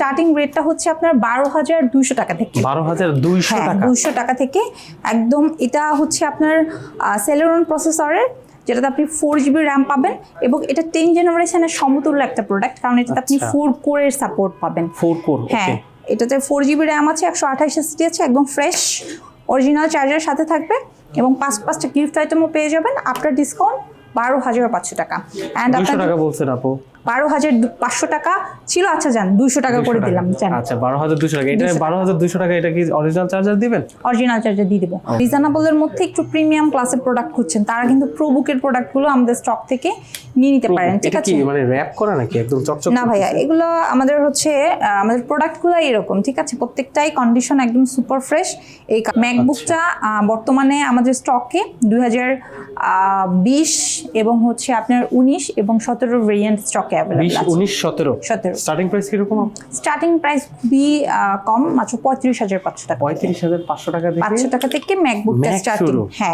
Starting রেটটা হচ্ছে আপনার 12,200 টাকা থেকে। 12,200 টাকা? 200 টাকা থেকে একদম। এটা হচ্ছে আপনার সেলেরন প্রসেসরের, যেটাতে আপনি 4GB র্যাম পাবেন এবং এটা 10 জেনারেশনের সমতুল্য একটা প্রোডাক্ট, কারণ এটাতে আপনি 4 কোরের সাপোর্ট পাবেন। 4 কোর? হ্যাঁ, এটাতে 4GB র্যাম আছে, 128 SSD আছে, একদম ফ্রেশ অরিজিনাল চার্জার সাথে থাকবে এবং 5টা গিফট আইটেমও পেয়ে যাবেন আফটার ডিসকাউন্ট 12,500 টাকা। এন্ড 200 টাকা বলছেন আপু? 12,500 টাকা ছিল, আচ্ছা যান 200 টাকা করে দিলাম। আচ্ছা 12,200 টাকা। এটা 12,200 টাকা, এটা কি অরিজিনাল চার্জার দিবেন? অরিজিনাল চার্জার দিয়ে দেবো। রিজনেবলের মধ্যে একটু প্রিমিয়াম ক্লাসের প্রোডাক্ট খুঁজছেন, তারা কিন্তু প্রোবুকের প্রোডাক্টগুলো আমাদের স্টক থেকে নিয়ে নিতে পারেন, ঠিক আছে? কি মানে র‍্যাপ করা নাকি একদম চকচক? না ভাইয়া, এগুলো আমাদের হচ্ছে আমাদের প্রোডাক্টগুলো এরকম, ঠিক আছে? প্রত্যেকটাই কন্ডিশন একদম সুপার ফ্রেশ। এই ম্যাকবুকটা বর্তমানে আমাদের স্টকে 2020 এবং হচ্ছে আপনার 19 এবং 17 ভেরিয়েন্ট স্টকে অ্যাভেলেবল আছে। 19, 17 স্টার্টিং প্রাইস কিরকম? স্টার্টিং প্রাইস খুবই কম, মাত্র 35,500 টাকা। 35,500 টাকা থেকে 500 টাকা থেকে ম্যাকবুকটা স্টার্টিং। হ্যাঁ।